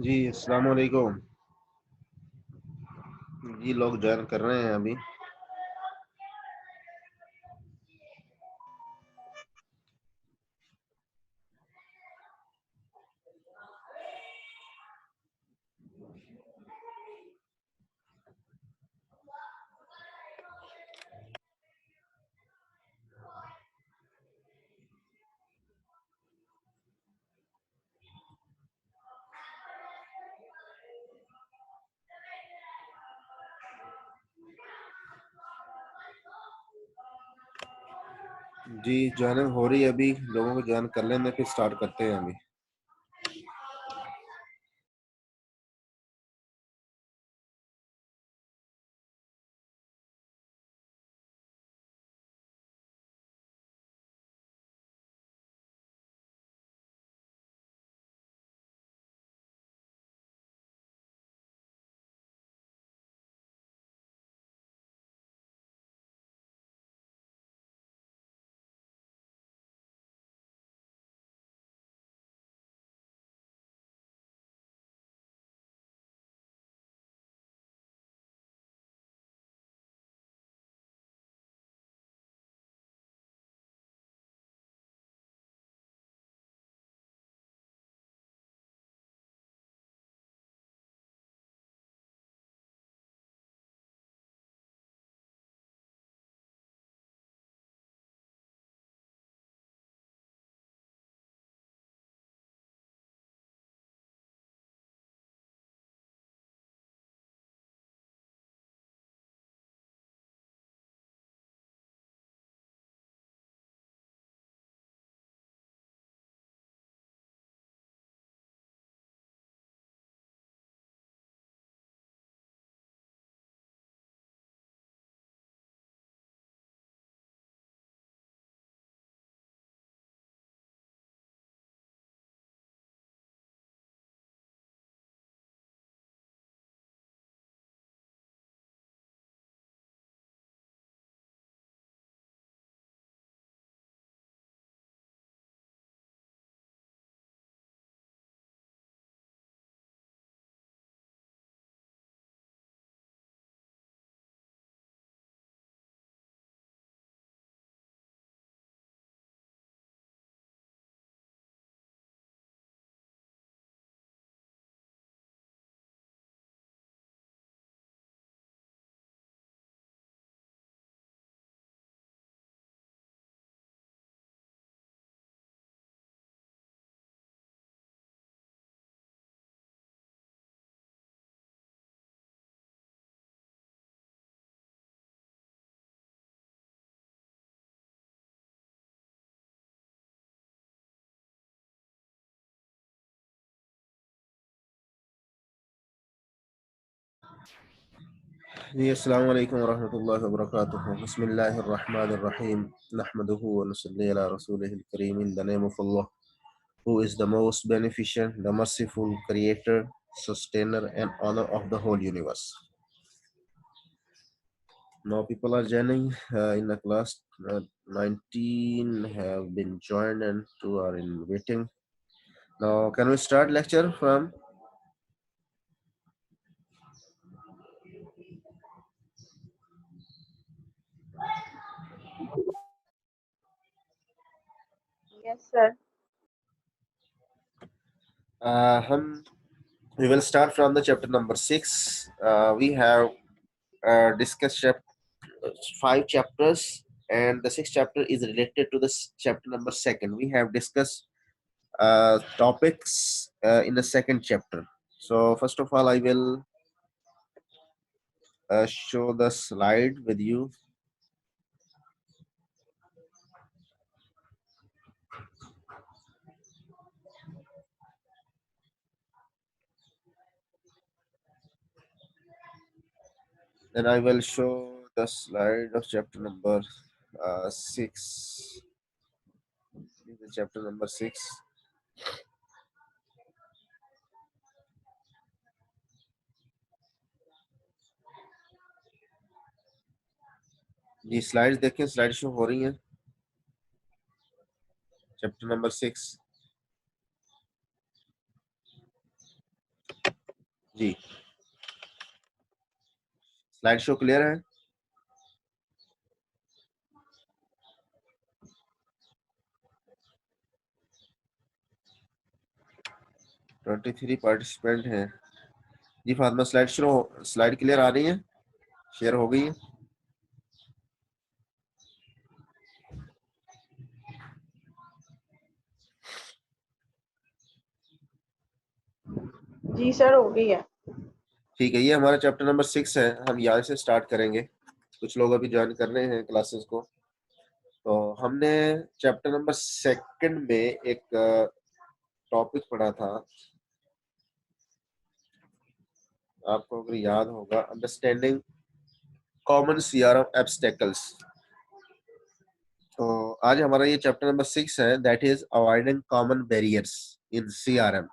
जी अस्सलाम वालेकुम। जी लोग ज्वाइन कर रहे हैं अभी। जी ज्वाइनिंग हो रही है अभी, लोगों को ज्वाइन कर लेने फिर स्टार्ट करते हैं अभी। जी अस्सलाम वालेकुम वरहमतुल्लाहि वबरकातुहू। बिस्मिल्लाहिर्रहमानिर्रहीम। नहमदुहु व नुसल्ली अला रसूलिहिल करीम। In the name of Allah who is the most beneficent, the merciful, creator, sustainer and owner of the whole universe. Now people are joining in the class. 19 have been joined and 2 are in waiting. Now can we start lecture from? Yes, sir. We will start from the chapter number 6. We have discussed 5 chapters, and the 6th chapter is related to the chapter number 2nd. We have discussed topics in the 2nd chapter. So first of all, I will show the slide with you. Then I will show the slide of chapter number 6. This is chapter number 6. ये slides देखें, slide show हो रही हैं। Chapter number 6. जी, slide show clear है? Twenty three participant हैं। जी Fatima, slide clear आ रही है, share हो गई है? जी सर, हो गई है। ठीक है, ये हमारा चैप्टर नंबर 6 है। हम यहाँ से स्टार्ट करेंगे। कुछ लोग अभी ज्वाइन कर रहे हैं क्लासेस को। तो हमने चैप्टर नंबर 2 में एक टॉपिक पढ़ा था, आपको अगर याद होगा, अंडरस्टैंडिंग कॉमन सीआरएम ऑब्स्टेकल्स। तो आज हमारा ये चैप्टर नंबर 6 है, that is avoiding common barriers in CRM.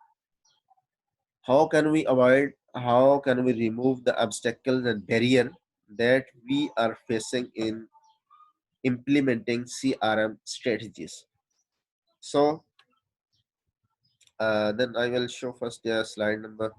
How can we avoid, how can we remove the obstacles and barrier that we are facing in implementing CRM strategies? So, then I will show first the slide number.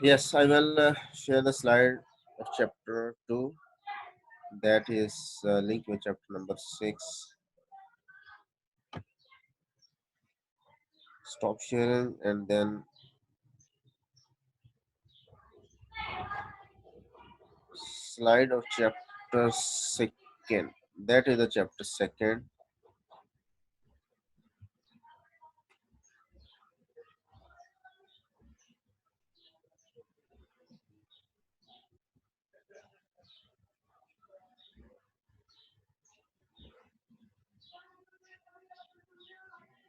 Yes, I will share the slide of chapter 2, that is linked with chapter number 6. Stop sharing and then slide of chapter 2nd. That is the chapter 2nd.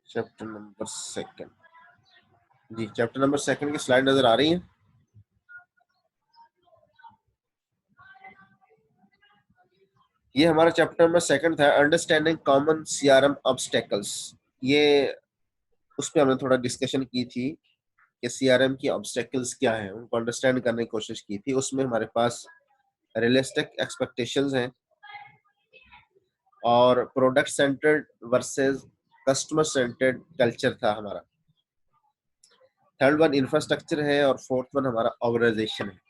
Chapter number 2nd। जी, chapter number 2 की slide नजर आ रही है? ये हमारा chapter number 2 था, understanding common CRM obstacles. ये उस पे हमने थोड़ा डिस्कशन की थी कि सीआरएम की ऑब्स्टेकल्स क्या हैं, उनको अंडरस्टैंड करने की कोशिश की थी। उसमें हमारे पास रियलिस्टिक एक्सपेक्टेशंस हैं और product centred versus customer centred culture था हमारा। थर्ड वन इंफ्रास्ट्रक्चर है और फोर्थ वन हमारा ऑर्गेनाइजेशन है।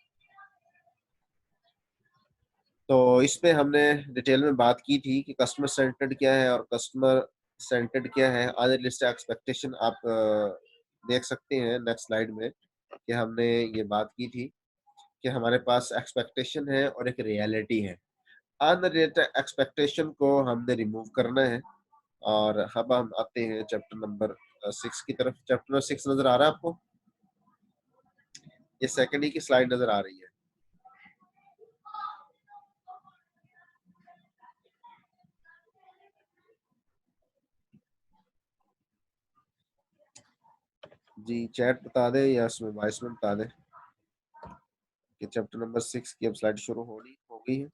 तो इस पे हमने डिटेल में बात की थी कि कस्टमर सेंटर्ड क्या है और कस्टमर सेंटर्ड क्या है। आधे लिस्ट एक्सपेक्टेशन आप देख सकते हैं नेक्स्ट स्लाइड में कि हमने ये बात की थी कि हमारे पास एक्सपेक्टेशन है और एक रियलिटी है। अनरिलेटेड एक्सपेक्टेशन को हमने रिमूव करना है। और अब हम आते हैं चैप्टर नंबर 6 की तरफ। चैप्टर नंबर 6 नजर आ रहा है आपको? ये सेकंड ही की स्लाइड नजर आ रही है। जी, चैट बता दे या उसमें वॉइस में बता दे कि चैप्टर नंबर 6 की अब स्लाइड शुरू हो गई है।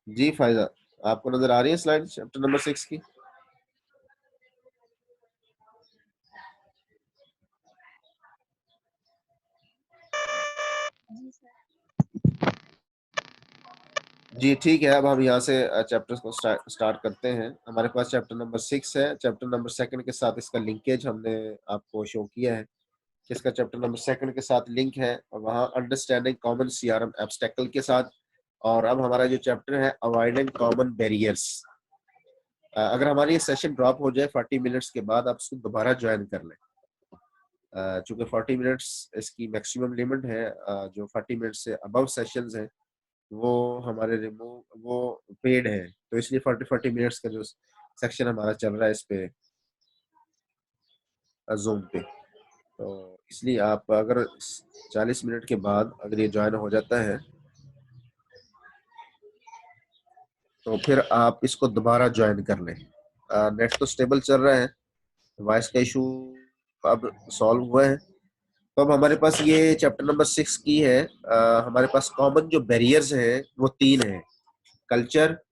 जी फायदा, आपको नजर आ रही है स्लाइड चैप्टर नंबर 6 की? जी सर। जी ठीक है, अब हम यहाँ से चैप्टर्स को स्टार्ट करते हैं। हमारे पास चैप्टर नंबर 6 है। चैप्टर नंबर 2 के साथ इसका लिंकेज हमने आपको शो किया है कि इसका चैप्टर नंबर 2 के साथ लिंक है, और वहाँ अंडरस्टैंडिंग कॉमन सीआरएम ऑब्स्टेकल के साथ। और अब हमारा जो चैप्टर है अवॉइडिंग कॉमन बैरियर्स। अगर हमारी ये सेशन ड्रॉप हो जाए 40 मिनट्स के बाद, आप उसको दोबारा ज्वाइन कर लें। चूंकि 40 मिनट्स इसकी मैक्सिमम लिमिट है, जो 40 मिनट्स से अबव सेशंस हैं वो हमारे रिमूव वो पेड है, तो इसलिए 40-40 मिनट्स का जो सेक्शन हमारा चल रहा है इस पे जूम पे। तो इसलिए आप अगर 40 मिनट के बाद अगर ये ज्वाइन हो जाता है तो फिर आप इसको दोबारा ज्वाइन कर लें। नेट तो स्टेबल चल रहा है, वॉइस का इशू अब सॉल्व हुआ है। तो अब हमारे पास ये चैप्टर नंबर 6 की है। हमारे पास कॉमन जो बैरियर्स हैं वो 3 हैं: culture,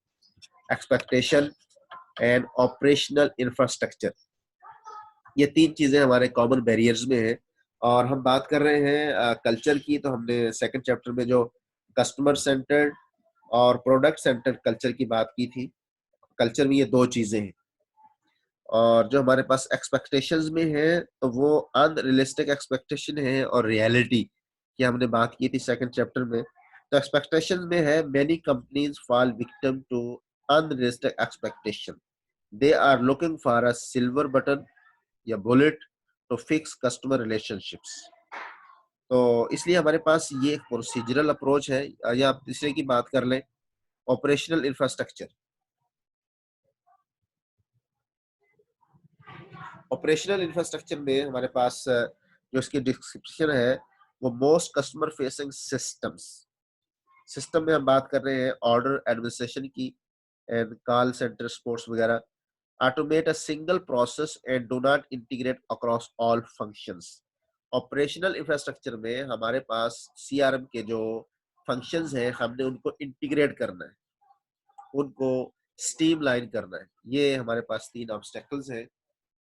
expectation and operational infrastructure. ये 3 चीजें हमारे कॉमन बैरियर्स में है। और हम बात कर रहे हैं कल्चर की, तो हमने सेकंड चैप्टर में जो कस्टमर सेंटर्ड और प्रोडक्ट सेंटर्ड कल्चर की बात की थी। कल्चर में ये 2 चीजें हैं। और जो हमारे पास एक्सपेक्टेशंस में है तो वो अनरियलिस्टिक एक्सपेक्टेशन है और रियलिटी की हमने बात की थी सेकंड चैप्टर में। तो एक्सपेक्टेशंस में है many companies fall victim to unrealistic expectation. They are looking for a silver button या bullet to fix customer relationships. तो इसलिए हमारे पास ये एक प्रोसीजरल अप्रोच है। या आप तीसरे की बात कर लें, ऑपरेशनल इंफ्रास्ट्रक्चर। ऑपरेशनल इंफ्रास्ट्रक्चर में हमारे पास जो इसकी डिस्क्रिप्शन है वो most customer facing systems. System में हम बात कर रहे हैं ऑर्डर एडमिनिस्ट्रेशन की एंड कॉल सेंटर सपोर्ट्स वगैरह। Automate a single process and do not integrate across all functions. Operational infrastructure में हमारे पास सीआरएम के जो फंक्शंस हैं हमने उनको इंटीग्रेट करना है, उनको स्ट्रीमलाइन करना है। ये हमारे पास 3 ऑब्स्टेकल्स हैं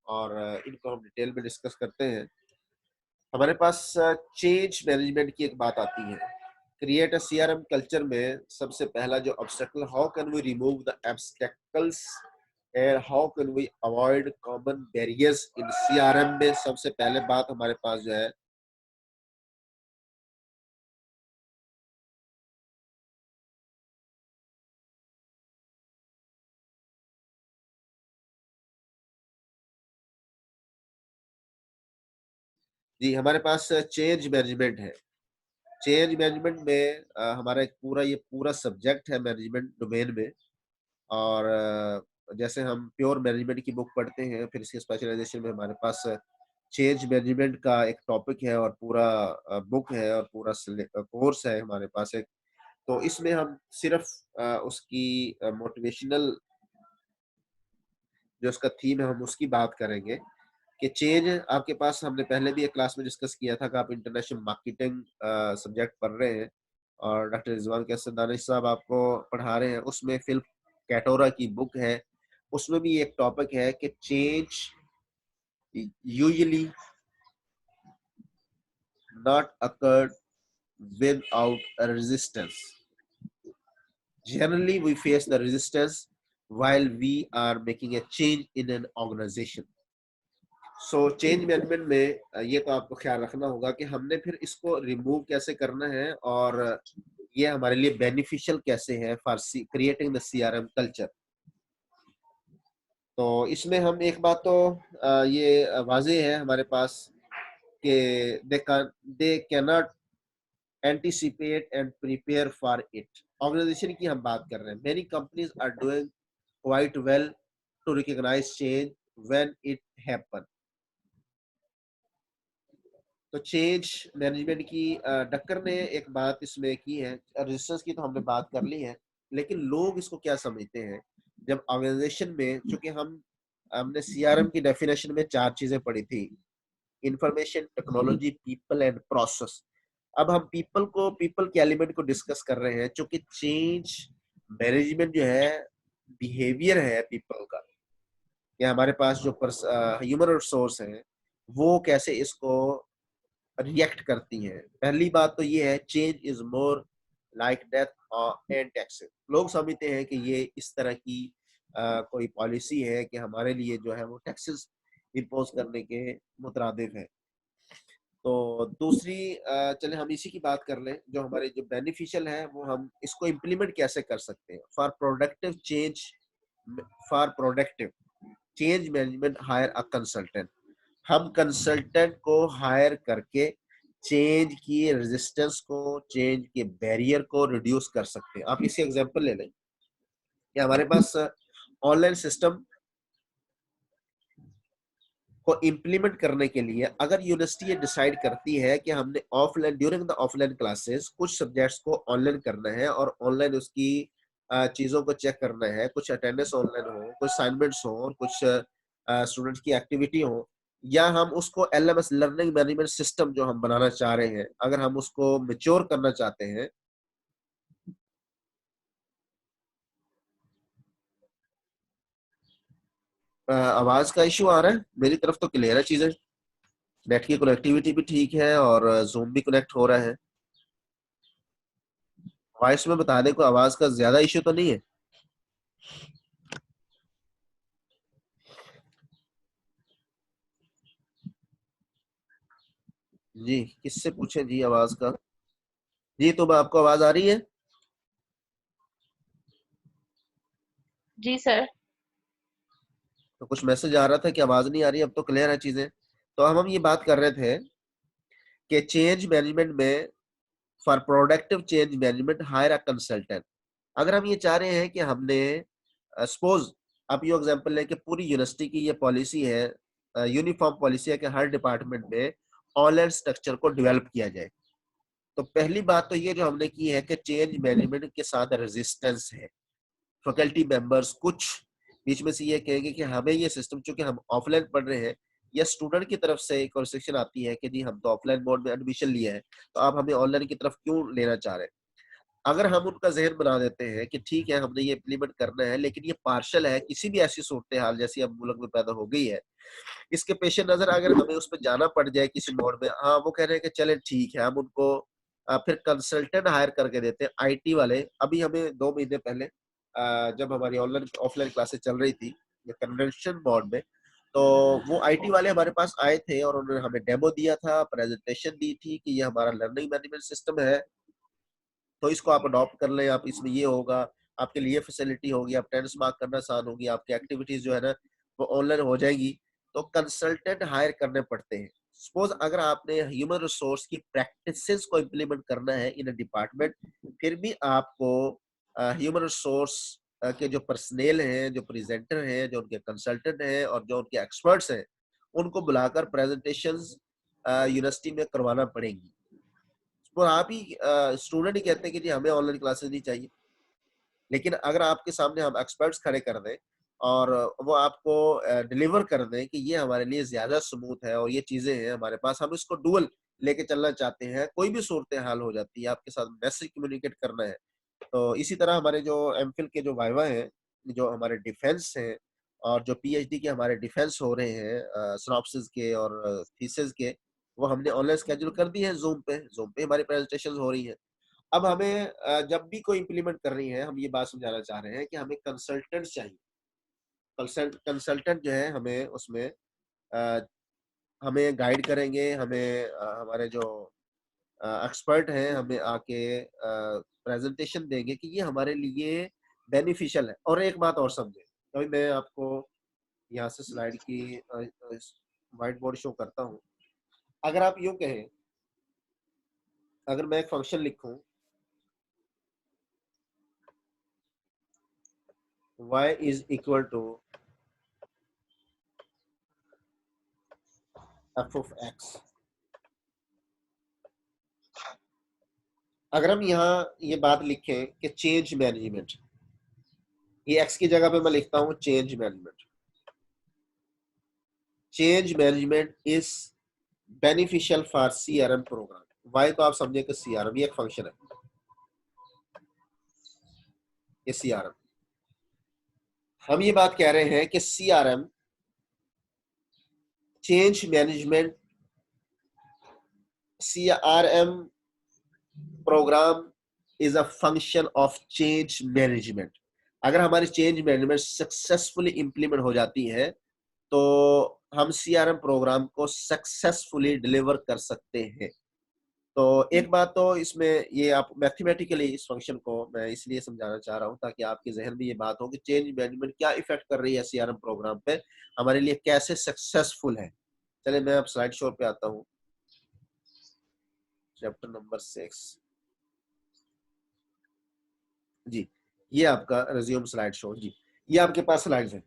और इनको हम डिटेल में डिस्कस करते हैं। हमारे पास चेंज मैनेजमेंट की एक बात आती है। क्रिएट अ सीआरएम कल्चर में सबसे पहला जो obstacle, how can we remove the obstacles and how can we avoid common barriers in CRM में। सबसे पहले बात हमारे पास जो है जी, हमारे पास चेंज मैनेजमेंट है। चेंज मैनेजमेंट में हमारा एक पूरा ये पूरा सब्जेक्ट है मैनेजमेंट डोमेन में। और जैसे हम प्योर मैनेजमेंट की बुक पढ़ते हैं, फिर इसके स्पेशलाइजेशन में हमारे पास चेंज मैनेजमेंट का एक टॉपिक है और पूरा बुक है और पूरा कोर्स है हमारे पास एक। तो इसमें हम सिर्फ उसकी मोटिवेशनल जो उसका थीम है हम उसकी बात करेंगे कि चेंज आपके पास, हमने पहले भी एक क्लास में डिस्कस किया था कि आप इंटरनेशनल मार्केटिंग सब्जेक्ट पढ़ रहे हैं और डॉक्टर रिजवान कैसर दानिश साहब आपको पढ़ा रहे हैं। उसमें फिल कैटोरा की बुक है, उसमें भी एक टॉपिक है कि change usually not occurred without resistance. Generally, we face the resistance while we are making a change in an organization. So change management में ये तो आपको ख्याल रखना होगा कि हमने फिर इसको रिमूव कैसे करना है और ये हमारे लिए बेनिफिशियल कैसे है for creating the CRM culture. तो इसमें हम एक बात तो ये वाजे है हमारे पास कि they can not anticipate and prepare for it. Organization की हम बात कर रहे हैं। Many companies are doing quite well to recognize change when it happen. तो चेंज मैनेजमेंट की डक्कर ने एक बात इसमें की है। रेजिस्टेंस की तो हमने बात कर ली है, लेकिन लोग इसको क्या समझते हैं जब ऑर्गेनाइजेशन में, चूंकि हमने सीआरएम की डेफिनेशन में 4 चीजें पढ़ी थी: information technology, people and process. अब हम पीपल के एलिमेंट को डिस्कस कर रहे हैं, क्योंकि चेंज मैनेजमेंट जो है बिहेवियर है पीपल का, कि हमारे पास जो ह्यूमन रिसोर्स है वो कैसे इसको रिएक्ट करती हैं। पहली बात तो ये है, change is more like death and taxes. लोग समझते हैं कि ये इस तरह की कोई पॉलिसी है कि हमारे लिए जो है वो टैक्सेस इम्पोज करने के मुतरादिफ है। तो दूसरी चले हम इसी की बात कर लें, जो हमारे जो बेनिफिशियल है वो हम इसको इम्प्लीमेंट कैसे कर सकते हैं। For productive change management higher a consultant. हम कंसल्टेंट को हायर करके चेंज की रेजिस्टेंस को, चेंज के बैरियर को रिड्यूस कर सकते हैं। आप इसी एग्जांपल ले लें कि हमारे पास ऑनलाइन सिस्टम को इम्प्लीमेंट करने के लिए अगर यूनिवर्सिटी ये डिसाइड करती है कि हमने offline during the offline classes कुछ सब्जेक्ट्स को ऑनलाइन करना है और ऑनलाइन उसकी चीज़ों को चेक करना है, कुछ अटेंडेंस ऑनलाइन हो, कुछ असाइनमेंट्स हो और कुछ स्टूडेंट्स की एक्टिविटी हो, या हम उसको एलएमएस लर्निंग मैनेजमेंट सिस्टम जो हम बनाना चाह रहे हैं, अगर हम उसको मैच्योर करना चाहते हैं। आवाज का इशू आ रहा है? मेरी तरफ तो क्लियर है चीजें, नेट की कनेक्टिविटी भी ठीक है और जूम भी कनेक्ट हो रहा है। वॉइस में बता दें, कोई आवाज का ज्यादा इशू तो नहीं है? जी, किससे पूछें जी आवाज का? जी, तो आपको आवाज आ रही है? जी सर। तो कुछ मैसेज आ रहा था कि आवाज नहीं आ रही, अब तो क्लियर है चीजें। तो हम ये बात कर रहे थे कि चेंज मैनेजमेंट में, for productive change management higher a consultant. अगर हम ये चाह रहे हैं कि हमने सपोज, आप ये एग्जांपल लें कि पूरी यूनिवर्सिटी की ये पॉलिसी है, यूनिफॉर्म पॉलिसी है कि हर डिपार्टमेंट में ऑनलाइन स्ट्रक्चर को डेवलप किया जाए। तो पहली बात तो ये जो हमने की है कि चेंज मैनेजमेंट के साथ रेजिस्टेंस है। फैकल्टी मेंबर्स कुछ बीच में से ये कहेंगे कि हमें ये सिस्टम, चूंकि हम ऑफलाइन पढ़ रहे हैं, या स्टूडेंट की तरफ से एक रिस्ट्रिक्शन आती है कि जी हम तो ऑफलाइन बोर्ड में एडमिशन लिया है, तो आप हमें ऑनलाइन की तरफ क्यों लेना चाह रहे हैं? अगर हम उनका जहन बना देते हैं कि ठीक है हमने ये इम्प्लीमेंट करना है लेकिन ये पार्शल है, किसी भी ऐसी सूरत हाल जैसी अब मुल्क में पैदा हो गई है, इसके पेश नजर अगर हमें उस पर जाना पड़ जाए किसी मोड में, हाँ वो कह रहे हैं कि चले ठीक है, हम उनको फिर कंसल्टेंट हायर करके देते हैं आईटी वाले। अभी हमें 2 महीने पहले जब हमारी ऑनलाइन ऑफलाइन क्लासेस चल रही थी कन्वेंशन मोड में, तो वो आईटी वाले हमारे पास आए थे और उन्होंने हमें डेमो दिया था, प्रेजेंटेशन दी थी कि ये हमारा लर्निंग मैनेजमेंट सिस्टम है, तो इसको आप अडॉप्ट कर लें, आप इसमें ये होगा, आपके लिए फैसिलिटी होगी, आप अटेंडेंस मार्क करना आसान होगी, आपकी एक्टिविटीज जो है ना वो ऑनलाइन हो जाएगी। तो कंसल्टेंट हायर करने पड़ते हैं। सपोज अगर आपने ह्यूमन रिसोर्स की प्रैक्टिसेस को इम्प्लीमेंट करना है इन अ डिपार्टमेंट, फिर भी आपको ह्यूमन रिसोर्स के जो पर्सनेल हैं, जो प्रेजेंटर हैं, जो उनके कंसल्टेंट हैं और जो उनके एक्सपर्ट्स हैं, उनको बुलाकर प्रेजेंटेशंस यूनिवर्सिटी में करवाना पड़ेंगी। तो आप ही स्टूडेंट ही कहते हैं कि जी हमें ऑनलाइन क्लासेस नहीं चाहिए, लेकिन अगर आपके सामने हम एक्सपर्ट्स खड़े कर दें और वो आपको डिलीवर कर दें कि ये हमारे लिए ज्यादा स्मूथ है और ये चीजें हैं हमारे पास, हम इसको डुअल लेके चलना चाहते हैं, कोई भी सूरत हाल हो जाती है, आपके साथ मैसेज कम्युनिकेट करना है। तो इसी तरह हमारे जो एमफिल के जो वाइवा हैं, जो हमारे डिफेंस हैं और जो पीएचडी के हमारे डिफेंस हो रहे हैं सिनॉप्सिस के और थीसिस के, वो हमने ऑनलाइन स्केड्यूल कर दी है। जूम पे हमारी प्रेजेंटेशन हो रही है। अब हमें जब भी कोई इम्प्लीमेंट कर रही है, हम ये बात समझाना चाह रहे हैं कि हमें कंसल्टेंट चाहिए। कंसल्टेंट जो है हमें उसमें अ, हमें गाइड करेंगे, हमें हमारे जो एक्सपर्ट हैं हमें आके प्रेजेंटेशन देंगे कि ये हमारे लिए बेनिफिशियल है। और एक बात और समझे, अभी मैं आपको यहाँ से स्लाइड की व्हाइट बोर्ड शो करता हूँ। अगर आप यूं कहें, अगर मैं एक फंक्शन लिखूं y is equal to f of x, अगर हम यहाँ ये बात लिखें कि चेंज मैनेजमेंट, ये x की जगह पे मैं लिखता हूँ change management. Change management is beneficial for CRM program. Why तो आप समझे कि सीआरएम ये एक फंक्शन है, ये सीआरएम। हम ये बात कह रहे हैं कि CRM change management, CRM program is a function of change management. अगर हमारी चेंज मैनेजमेंट सक्सेसफुली इंप्लीमेंट हो जाती है तो हम सीआरएम प्रोग्राम को सक्सेसफुली डिलीवर कर सकते हैं। तो एक बात तो इसमें ये आप मैथमेटिकली इस फंक्शन को मैं इसलिए समझाना चाह रहा हूं ताकि आपके जहन में ये बात हो कि चेंज मैनेजमेंट क्या इफेक्ट कर रही है सीआरएम प्रोग्राम पे, हमारे लिए कैसे सक्सेसफुल है। चलिए मैं अब स्लाइड शो पे आता हूँ। चैप्टर नंबर 6 जी, ये आपका रिज्यूम स्लाइड शो जी, ये आपके पास स्लाइड्स हैं।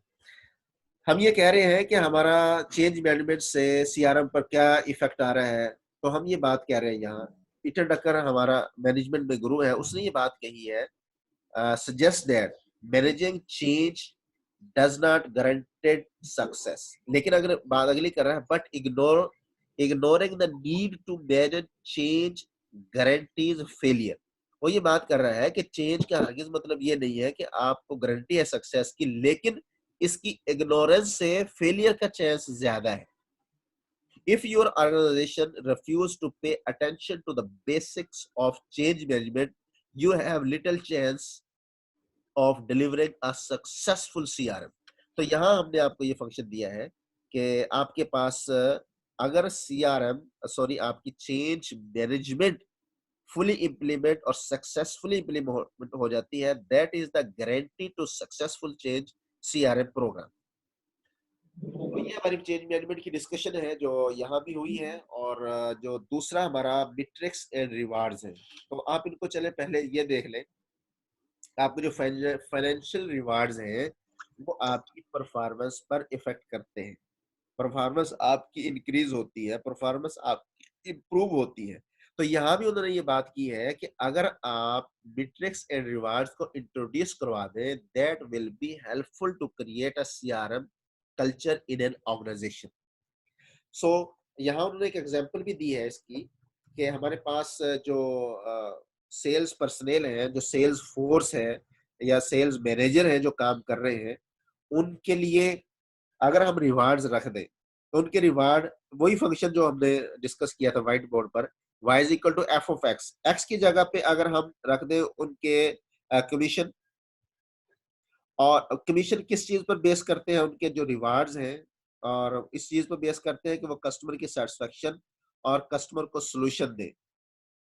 हम ये कह रहे हैं कि हमारा चेंज मैनेजमेंट से सीआरएम पर क्या इफेक्ट आ रहा है, तो हम ये बात कह रहे हैं यहाँ। पीटर डकर हमारा मैनेजमेंट में गुरु है, उसने ये बात कही है, suggest that managing change does not guaranteed success. लेकिन अगर बात अगली कर रहा है, but ignoring the need to manage change guarantees failure. वो ये बात कर रहा है कि चेंज का हरगिज मतलब ये नहीं है कि आपको गारंटी है सक्सेस की, लेकिन इसकी इग्नोरेंस से फेलियर का चांस ज्यादा है। If your organization refuse to pay attention to the basics of change management, you have little chance of delivering a successful CRM. तो यहाँ हमने आपको ये फंक्शन दिया है कि आपके पास अगर CRM सॉरी आपकी चेंज मैनेजमेंट फुली इम्प्लीमेंट और सक्सेसफुली इम्प्लीमेंट हो जाती है, that is the guarantee to successful change CRM program. तो ये हमारी चेंज मैनेजमेंट की डिस्कशन है जो यहाँ भी हुई है, और जो दूसरा हमारा मैट्रिक्स एंड रिवार्ड्स है, तो आप इनको चले पहले ये देख लें। आपको जो फाइनेंशियल रिवार्ड्स हैं वो आपकी परफॉर्मेंस पर इफेक्ट करते हैं। परफॉर्मेंस आपकी इंक्रीज होती है, परफॉर्मेंस आपकी इंप्रूव होती है। तो यहाँ भी उन्होंने ये बात की है कि अगर आप मैट्रिक्स एंड रिवार्ड्स को इंट्रोड्यूस करवा दें, that will be helpful to create a CRM culture in an organisation. So यहाँ उन्होंने एक एग्जांपल भी दी है इसकी कि हमारे पास जो सेल्स पर्सनल हैं, जो सेल्स फोर्स है या सेल्स मैनेजर हैं जो काम कर रहे हैं, उनके लिए अगर हम रिवार्ड्स रख दें तो उनके रिवार्ड वही फंक्शन जो हमने डिस्कस किया था व्हाइट बोर्ड पर, y is equal to F of X. X की जगह पे अगर हम रख दें उनके कमीशन, और कमीशन किस चीज पर बेस करते हैं, उनके जो रिवार्ड्स हैं, और इस चीज पर बेस करते हैं कि वो कस्टमर की सेटिस्फेक्शन और कस्टमर को सोल्यूशन दें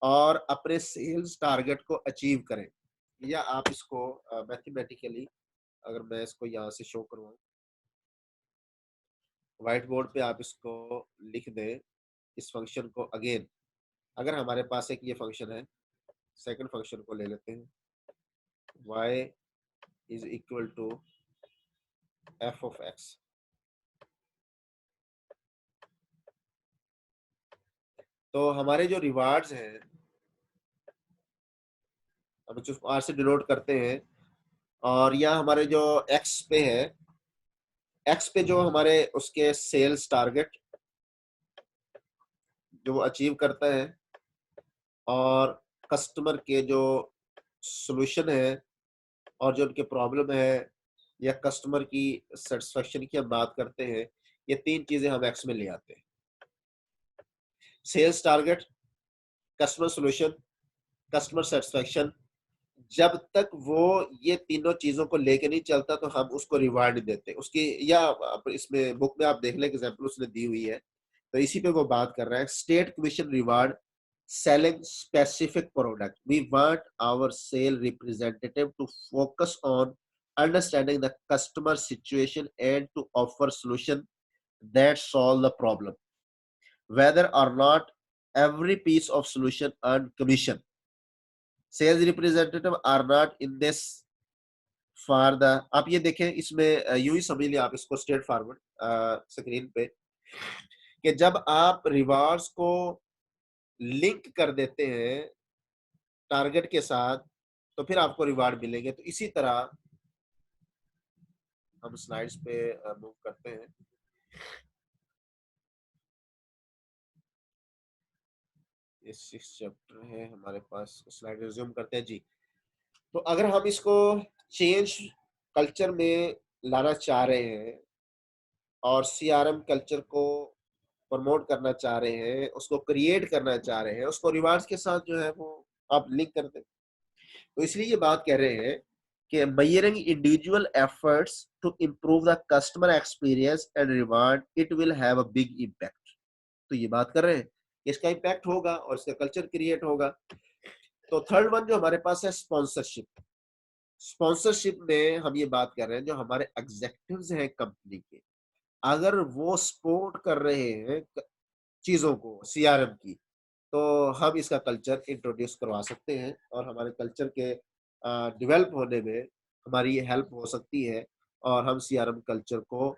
और अपने सेल्स टारगेट को अचीव करें। या आप इसको मैथमेटिकली अगर मैं इसको यहाँ से शो करूँ व्हाइट बोर्ड पे, आप इसको लिख दें इस फंक्शन को अगेन। अगर हमारे पास एक ये फंक्शन है, सेकंड फंक्शन को ले लेते हैं, y is equal to F of X. तो हमारे जो रिवार्ड्स हैं, अब जो आर से डिनोट करते हैं, और यहाँ हमारे जो एक्स पे है, एक्स पे जो हमारे उसके सेल्स टारगेट जो वो अचीव करता है, और कस्टमर के जो सोल्यूशन है और जो उनके प्रॉब्लम है या कस्टमर की सेटिस्फेक्शन की हम बात करते हैं, ये तीन चीजें हम एक्स में ले आते हैं। Sales target, customer solution, customer satisfaction. जब तक वो ये तीनों चीजों को लेके नहीं चलता तो हम उसको रिवार्ड नहीं देते उसकी। या इसमें बुक में आप देख लें एग्जाम्पल उसने दी हुई है, तो इसी पे वो बात कर रहा है। State commission reward selling specific product. We want our sale representative to focus on understanding the customer situation and to offer solution that solve the problem, whether or not every piece of solution earn commission. Sales representative are not in this for the, आप ये देखें इसमें यूं ही समझ लिया आप इसको straight forward screen पे, कि जब आप रिवार्ड्स को लिंक कर देते हैं टारगेट के साथ तो फिर आपको रिवार्ड मिलेंगे। तो इसी तरह हम स्लाइड्स पे मूव करते हैं। ये 6 चैप्टर है हमारे पास, स्लाइड रिज्यूम करते हैं जी। तो अगर हम इसको चेंज कल्चर में लाना चाह रहे हैं और सीआरएम कल्चर को प्रमोट करना चाह रहे हैं, उसको क्रिएट करना चाह रहे हैं, उसको रिवार्ड्स के साथ जो है वो आप लिंक कर दें, तो इसलिए ये बात कह रहे हैं कि measuring individual efforts to improve the customer experience and reward, it will have a big impact। तो ये बात कर रहे हैं इसका इम्पैक्ट होगा और इसका कल्चर क्रिएट होगा। तो थर्ड वन जो हमारे पास है स्पॉन्सरशिप। स्पॉन्सरशिप में हम ये बात कर रहे हैं जो हमारे एग्जेक्टिव्स हैं कंपनी के, अगर वो सपोर्ट कर रहे हैं चीजों को सीआरएम की, तो हम इसका कल्चर इंट्रोड्यूस करवा सकते हैं और हमारे कल्चर के डेवलप होने में हमारी ये हेल्प हो सकती है और हम सीआरएम कल्चर को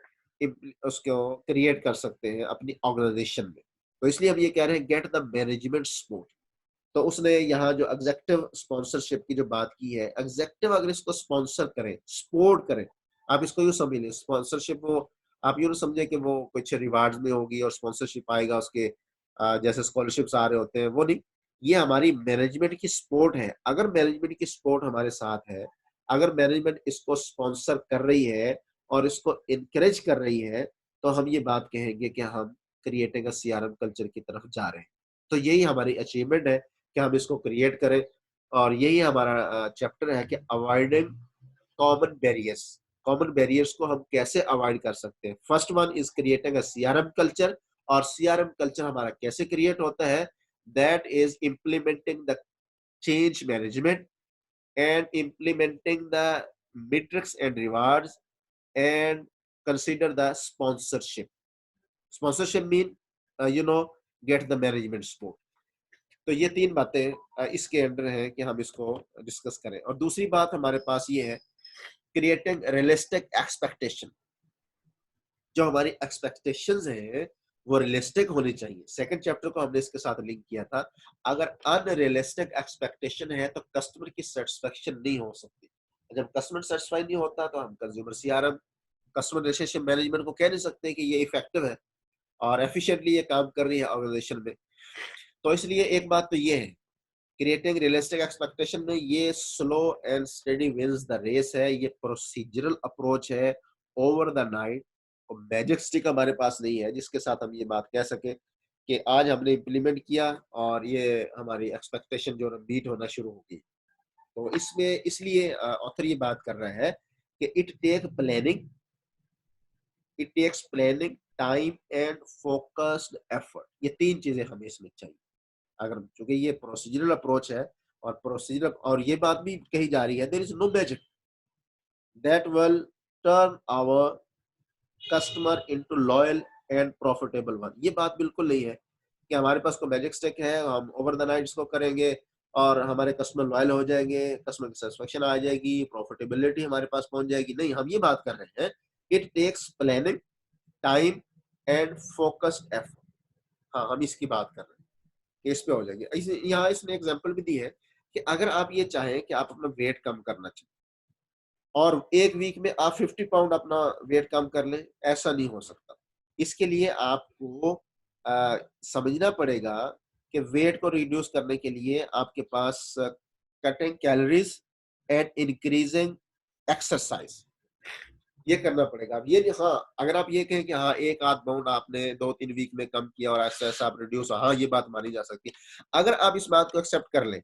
उसको क्रिएट कर सकते हैं अपनी ऑर्गेनाइजेशन में। तो इसलिए हम ये कह रहे हैं गेट द मैनेजमेंट सपोर्ट। तो उसने यहाँ जो एग्जेक्टिव स्पॉन्सरशिप की जो बात की है, एग्जेक्टिव अगर इसको स्पॉन्सर करें, सपोर्ट करें, आप इसको यूँ समझ लें स्पॉन्सरशिप वो आप यूँ ना समझे कि वो कुछ रिवार्ड्स में होगी और स्पॉन्सरशिप आएगा उसके जैसे स्कॉलरशिप्स आ रहे होते हैं, वो नहीं। ये हमारी मैनेजमेंट की सपोर्ट है। अगर मैनेजमेंट की सपोर्ट हमारे साथ है, अगर मैनेजमेंट इसको स्पॉन्सर कर रही है और इसको एनकरेज कर रही है, तो हम ये बात कहेंगे कि हम क्रिएटिंग अ सीआरएम कल्चर की तरफ जा रहे हैं। तो यही हमारी अचीवमेंट है कि हम इसको क्रिएट करें और यही हमारा चैप्टर है कि avoiding common barriers. Common barriers को हम कैसे अवॉइड कर सकते हैं। First one is creating a CRM culture. और सीआरएम कल्चर हमारा कैसे क्रिएट होता है? That is implementing the change management and implementing the metrics and rewards and consider the sponsorship. Sponsorship mean get the management support. तो ये तीन बातें इसके अंडर है कि हम इसको डिस्कस करें। और दूसरी बात हमारे पास ये है क्रिएटिंग रियलिस्टिक एक्सपेक्टेशन। जो हमारी एक्सपेक्टेशंस हैं वो रियलिस्टिक होनी चाहिए। सेकंड चैप्टर को हमने इसके साथ लिंक किया था। अगर अनरियलिस्टिक एक्सपेक्टेशन है तो कस्टमर की सेटिस्फेक्शन नहीं हो सकती। जब कस्टमर सेटिस्फाई नहीं होता तो हम consumer CRM customer relationship management को कह नहीं सकते कि ये इफेक्टिव है और एफिशिएंटली ये काम कर रही है ऑर्गेनाइजेशन में। तो इसलिए एक बात तो ये है क्रिएटिंग रियलिस्टिक एक्सपेक्टेशन में ये slow and steady wins the race है। ये प्रोसीजरल अप्रोच है ओवर द नाइट। और मैजिक स्टिक हमारे पास नहीं है जिसके साथ हम ये बात कह सके कि आज हमने इम्प्लीमेंट किया और ये हमारी एक्सपेक्टेशन जो बीट होना शुरू होगी। तो इसमें इसलिए ऑथर ये बात कर रहा है कि it takes planning time and focused effort. ये तीन चीजें हमें इसमें चाहिए। अगर चूंकि ये प्रोसीजरल अप्रोच है और प्रोसीजर और ये बात भी कही जा रही है there is no magic that will turn our customer into loyal and profitable one. ये बात बिल्कुल नहीं है कि हमारे पास कोई मैजिक स्टिक है हम ओवर द नाइट इसको करेंगे और हमारे कस्टमर लॉयल हो जाएंगे, कस्टमर की सेटिस्फेक्शन आ जाएगी, प्रॉफिटेबिलिटी हमारे पास पहुंच जाएगी। नहीं, हम ये बात कर रहे हैं it takes planning time and focused effort. हाँ, हम इसकी बात कर रहे हैं कि इस पे हो जाएंगे। यहाँ इसने एग्जांपल भी दी है कि अगर आप ये चाहें कि आप अपना वेट कम करना चाहें और एक वीक में आप 50 पाउंड अपना वेट कम कर लें, ऐसा नहीं हो सकता। इसके लिए आपको समझना पड़ेगा कि वेट को रिड्यूस करने के लिए आपके पास cutting calories and increasing exercise ये करना पड़ेगा। अब ये हाँ, अगर आप ये कहें कि हाँ एक आध पाउंड आपने 2-3 वीक में कम किया और ऐसा ऐसा आप रिड्यूस, हाँ ये बात मानी जा सकती है। अगर आप इस बात को एक्सेप्ट कर लें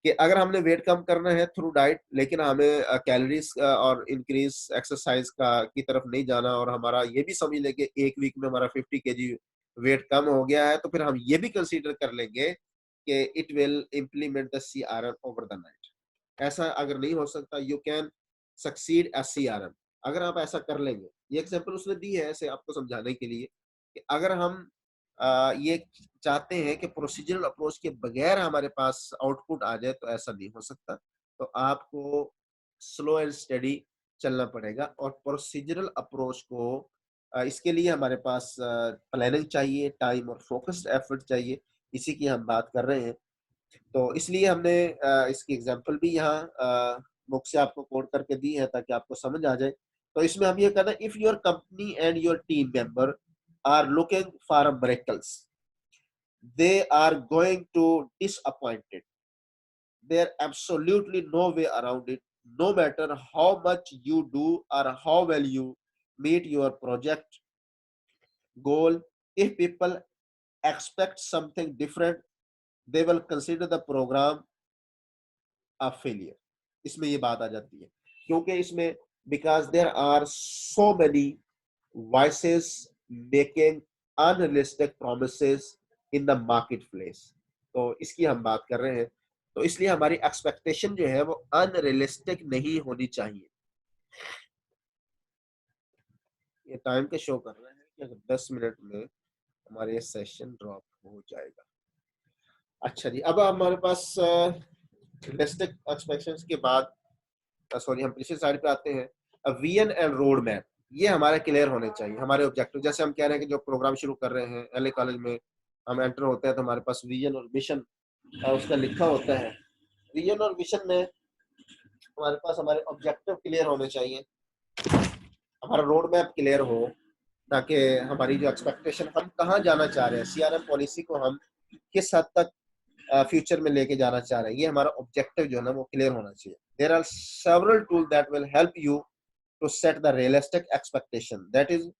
कि अगर हमने वेट कम करना है थ्रू डाइट लेकिन हमें कैलोरीज और इंक्रीज एक्सरसाइज का की तरफ नहीं जाना और हमारा ये भी समझ लें कि एक वीक में हमारा 50 केजी वेट कम हो गया है, तो फिर हम ये भी कंसीडर कर लेंगे कि it will implement the CRM over the night. ऐसा अगर नहीं हो सकता, you can succeed as CRM. अगर आप ऐसा कर लेंगे, ये एग्जांपल उसने दी है ऐसे आपको समझाने के लिए कि अगर हम ये चाहते हैं कि प्रोसीजरल अप्रोच के बगैर हमारे पास आउटपुट आ जाए, तो ऐसा नहीं हो सकता। तो आपको स्लो एंड स्टडी चलना पड़ेगा और प्रोसीजरल अप्रोच को इसके लिए हमारे पास प्लानिंग चाहिए, टाइम और फोकस्ड एफर्ट चाहिए। इसी की हम बात कर रहे हैं। तो इसलिए हमने इसकी एग्जांपल भी यहाँ बुक से आपको कोड करके दी है ताकि आपको समझ आ जाए। तो इसमें हम ये कहते हैं if your company and your team member are looking for a miracles they are going to disappointed. There absolutely no way around it. No matter how much you do or how well you meet your project goal, if people expect something different, they will consider the program a failure. इसमें ये बात आ जाती है क्योंकि इसमें because there are so many voices making unrealistic promises in the marketplace। तो इसकी हम बात कर रहे हैं। तो इसलिए हमारी एक्सपेक्टेशन जो है वो अनरियलिस्टिक नहीं होनी चाहिए। ये टाइम के शो कर रहे हैं कि अगर 10 मिनट में हमारे ये सेशन ड्रॉप हो जाएगा। अच्छा जी, अब हमारे पास रियलिस्टिक एक्सपेक्टेशंस के बाद सॉरी हम पिछली स्लाइड पे आते हैं। विजन एंड रोड मैप ये हमारे क्लियर होने चाहिए, हमारे ऑब्जेक्टिव। जैसे हम कह रहे हैं कि जो प्रोग्राम शुरू कर रहे हैं एलए कॉलेज में, हम एंटर होते हैं तो हमारे पास विजन और मिशन उसका लिखा होता है। विजन और मिशन में हमारे पास हमारे ऑब्जेक्टिव क्लियर होने चाहिए, हमारा रोड मैप क्लियर हो, ताकि हमारी जो एक्सपेक्टेशन, हम कहाँ जाना चाह रहे हैं, सीआरएम पॉलिसी को हम किस हद तक फ्यूचर में लेके जाना चाह रहे हैं, ये हमारा ऑब्जेक्टिव जो है ना वो क्लियर होना चाहिए। There are several tool that will help you to set the realistic expectation, that is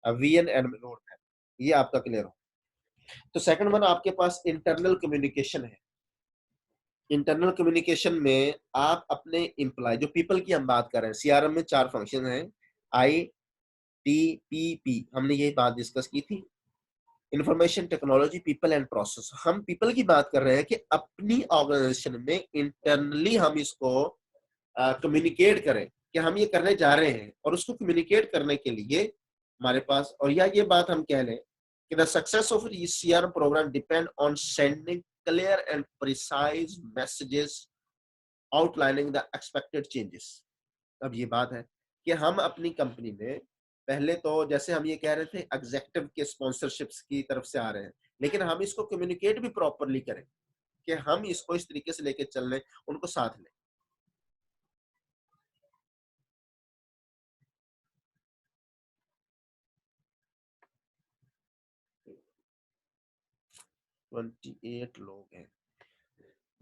vision and road map, ये आपका क्लियर हो। तो सेकंड वन आपके पास इंटरनल कम्युनिकेशन है। इंटरनल कम्युनिकेशन में आप अपने एम्प्लॉय, जो पीपल की हम बात कर रहे हैं, सीआरएम में 4 फंक्शन हैं, आई टी पी पी, हमने यही बात डिस्कस की थी, information technology people and process. हम पीपल की बात कर रहे हैं कि अपनी ऑर्गेनाइजेशन में इंटरनली हम इसको कम्युनिकेट करें कि हम ये करने जा रहे हैं, और उसको कम्युनिकेट करने के लिए हमारे पास, और या ये बात हम कह लें कि the success of CRM program depend on sending clear and precise messages outlining the expected changes. अब ये बात है कि हम अपनी कंपनी में पहले तो जैसे हम ये कह रहे थे एग्जेक्टिव के स्पॉन्सरशिप्स की तरफ से आ रहे हैं, लेकिन हम इसको कम्युनिकेट भी प्रॉपरली करें कि हम इसको इस तरीके से लेके चल लें, उनको साथ लें। ट्वेंटी 28 लोग हैं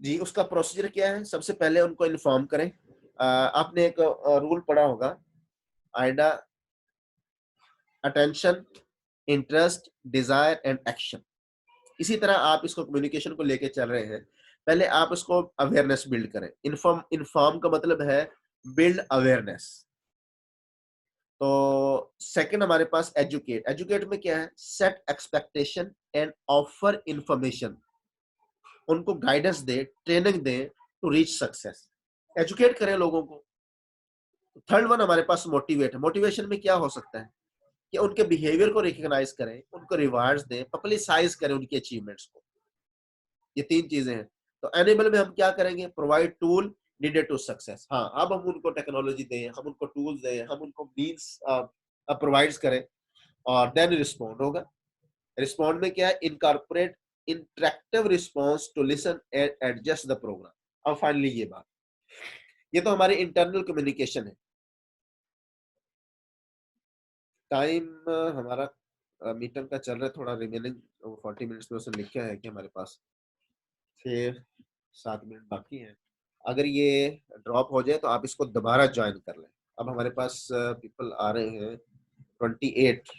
जी। उसका प्रोसीजर क्या है, सबसे पहले उनको इन्फॉर्म करें। आपने एक रूल पढ़ा होगा, Aida, attention, interest, desire and action. इसी तरह आप इसको कम्युनिकेशन को लेके चल रहे हैं, पहले आप इसको अवेयरनेस बिल्ड करें। इन्फॉर्म इन्फॉर्म का मतलब है बिल्ड अवेयरनेस। तो सेकंड हमारे पास एजुकेट। एजुकेट में क्या है, set expectation and offer information, उनको गाइडेंस दे, ट्रेनिंग दे टू रीच सक्सेस, एजुकेट करें लोगों को। थर्ड वन हमारे पास मोटिवेट है। मोटिवेशन में क्या हो सकता है कि उनके बिहेवियर को रिकॉग्नाइज करें, उनको रिवार्ड्स दें, पब्लिसाइज करें उनकी अचीवमेंट्स को। ये 3 चीजें हैं। तो एनेबल में हम क्या करेंगे, provide tool needed to success. हाँ, अब हम उनको टेक्नोलॉजी दें, हम उनको टूल्स दें, हम उनको मीन्स प्रोवाइड करें, और देन रिस्पॉन्ड होगा। रिस्पॉन्ड में क्या है, incorporate interactive response to listen and adjust the program. अब फाइनली ये बात, ये तो हमारी इंटरनल कम्युनिकेशन है। टाइम हमारा मीटर का चल रहा है, थोड़ा रिमेनिंग 40 मिनट्स में उसने लिखा है कि हमारे पास 6-7 मिनट बाकी हैं। अगर ये ड्रॉप हो जाए तो आप इसको दोबारा ज्वाइन कर लें। अब हमारे पास पीपल आ रहे हैं, 28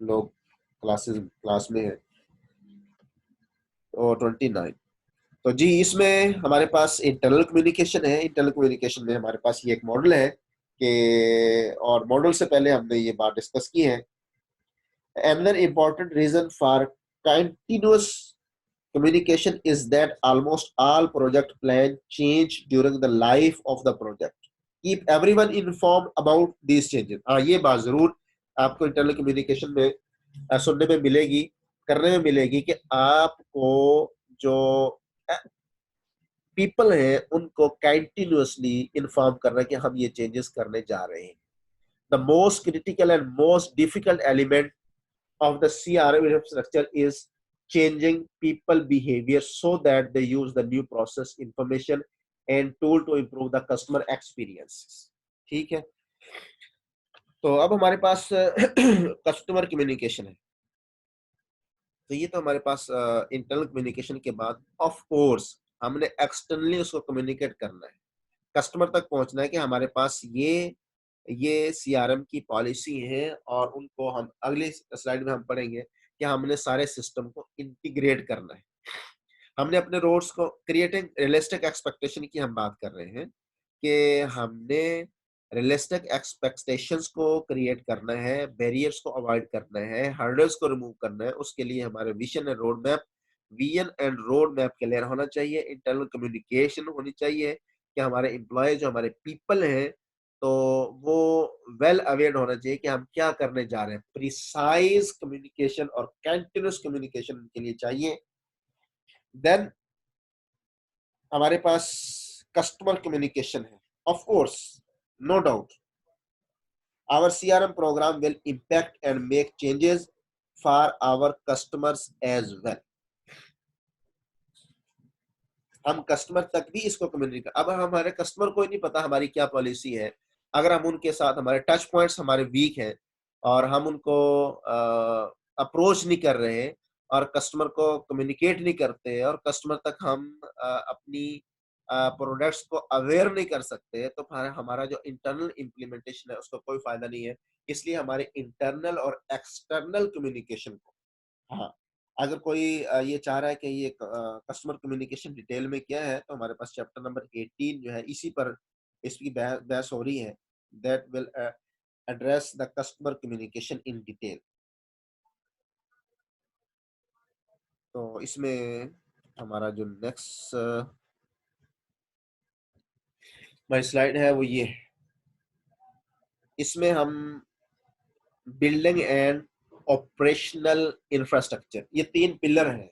लोग क्लास में है, और 29। तो जी इसमें हमारे पास इंटरनल कम्युनिकेशन है। इंटरनल कम्युनिकेशन में हमारे पास ये एक मॉडल है कि, और मॉडल से पहले हमने ये बात डिस्कस की है, another important reason for continuous communication is that almost all project plan change during the life of the project. Keep everyone informed about these changes. हाँ, ये बात जरूर आपको इंटरनल कम्युनिकेशन में सुनने में मिलेगी, करने में मिलेगी, कि आपको जो पीपल हैं उनको कंटिन्यूअसली इन्फॉर्म करना कि हम ये चेंजेस करने जा रहे हैं। The most critical and most difficult element of the CRM infrastructure is changing people behavior so that they use the new process, information and tool to improve the customer experience. ठीक है, तो अब हमारे पास कस्टमर कम्युनिकेशन है। तो ये तो हमारे पास इंटरनल कम्युनिकेशन के बाद ऑफ कोर्स हमने एक्सटर्नली उसको कम्युनिकेट करना है, कस्टमर तक पहुंचना है कि हमारे पास ये सीआरएम की पॉलिसी है, और उनको हम अगली स्लाइड में हम पढ़ेंगे कि हमने सारे सिस्टम को इंटीग्रेट करना है। हमने अपने रोड्स को, क्रिएटिंग रियलिस्टिक एक्सपेक्टेशन की हम बात कर रहे हैं कि हमने रियलिस्टिक एक्सपेक्टेशंस को क्रिएट करना है, बैरियर्स को अवॉइड करना है, हर्डल्स को रिमूव करना है। उसके लिए हमारे vision and road map, vision and road map clear होना चाहिए, इंटरनल कम्युनिकेशन होनी चाहिए कि हमारे एम्प्लॉय, जो हमारे पीपल हैं, तो वो वेल अवेयर होना चाहिए कि हम क्या करने जा रहे हैं। प्रिसाइज कम्युनिकेशन और कंटिन्यूअस कम्युनिकेशन के लिए चाहिए। देन हमारे पास कस्टमर कम्युनिकेशन है. Of course, no doubt, our CRM program will impact and make changes for our customers as well. हम कस्टमर तक भी इसको कम्युनिकेट, अब हमारे कस्टमर को ही नहीं पता हमारी क्या पॉलिसी है. अगर हम उनके साथ, हमारे टच पॉइंट्स हमारे वीक हैं और हम उनको अप्रोच नहीं कर रहे और कस्टमर को कम्युनिकेट नहीं करते और कस्टमर तक हम अपनी प्रोडक्ट्स को अवेयर नहीं कर सकते, तो हमारा जो इंटरनल इम्प्लीमेंटेशन है उसका कोई फायदा नहीं है. इसलिए हमारे इंटरनल और एक्सटर्नल कम्युनिकेशन को, हाँ, अगर कोई ये चाह रहा है कि ये कस्टमर कम्युनिकेशन डिटेल में क्या है, तो हमारे पास चैप्टर नंबर 18 जो है इसी पर इसकी बहस हो रही है. That will address the customer communication in detail. तो इसमें हमारा जो नेक्स्ट हमारी स्लाइड है वो ये है. इसमें हम बिल्डिंग एंड ऑपरेशनल इंफ्रास्ट्रक्चर, ये 3 पिलर हैं.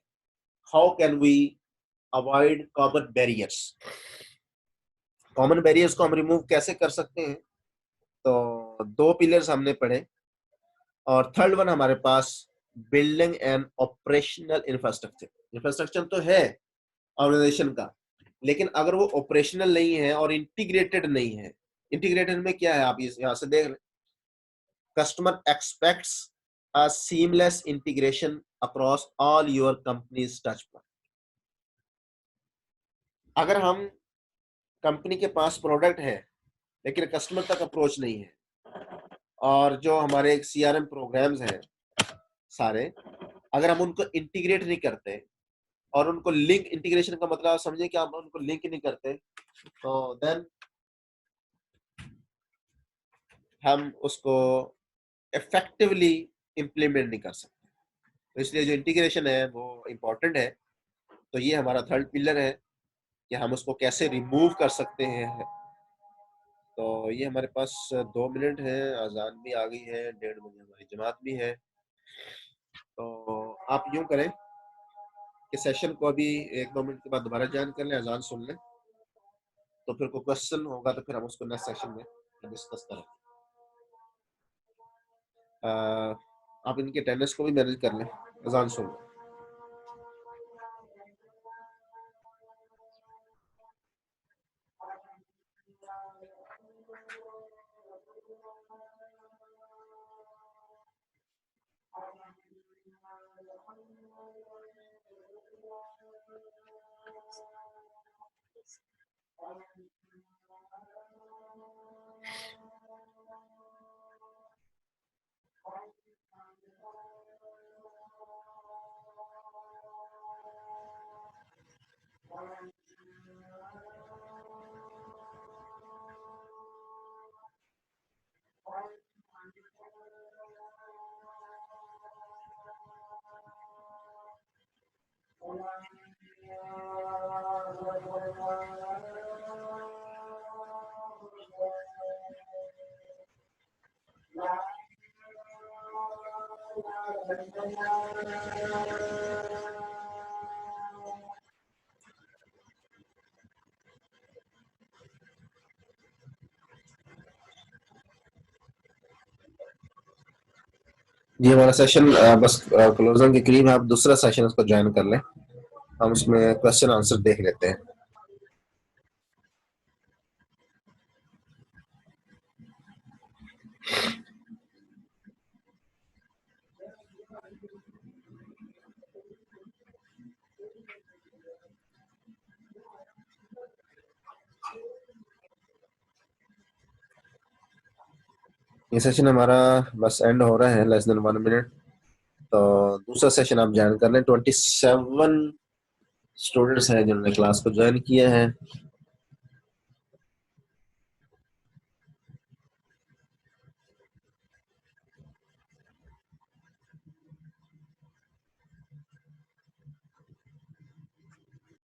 How can we avoid common barriers, common barriers को हम रिमूव कैसे कर सकते हैं. तो 2 पिलर्स हमने पढ़े और थर्ड वन हमारे पास building and operational infrastructure. Infrastructure तो है ऑर्गेनाइजेशन का, लेकिन अगर वो ऑपरेशनल नहीं है और इंटीग्रेटेड नहीं है. इंटीग्रेटेड में क्या है, आप यहाँ से देख लें. Customer aspects a seamless integration across all your companies touch point. अगर हम कंपनी के पास प्रोडक्ट है लेकिन कस्टमर तक अप्रोच नहीं है, और जो हमारे CRM प्रोग्राम्स हैं सारे, अगर हम उनको इंटीग्रेट नहीं करते और उनको लिंक, इंटीग्रेशन का मतलब समझे कि हम उनको लिंक नहीं करते, तो देन हम उसको इफेक्टिवली इम्प्लीमेंट नहीं कर सकते. तो इसलिए जो इंटीग्रेशन है वो इम्पोर्टेंट है. तो ये हमारा थर्ड पिलर है कि हम उसको कैसे रिमूव कर सकते हैं. तो ये हमारे पास 2 मिनट है, अजान भी आ गई है, 1:30 बजे हमारी जमात भी है. तो आप यूं करें कि सेशन को अभी 1-2 मिनट के बाद दोबारा ज्वाइन कर लें, अजान सुन लें, तो फिर कोई क्वेश्चन होगा तो फिर हम उसको नेक्स्ट सेशन में डिस्कस करें. आप इनके अटेंडेंस को भी मैनेज कर लें, अजान सुन लें. ये हमारा सेशन बस क्लोजिंग के करीब, आप दूसरा सेशन उसको ज्वाइन कर लें, हम उसमें क्वेश्चन आंसर देख लेते हैं. ये सेशन हमारा बस एंड हो रहा है, लेस देन 1 मिनट. तो दूसरा सेशन आप ज्वाइन कर लें. 27 स्टूडेंट्स हैं जिन्होंने क्लास को ज्वाइन किया है.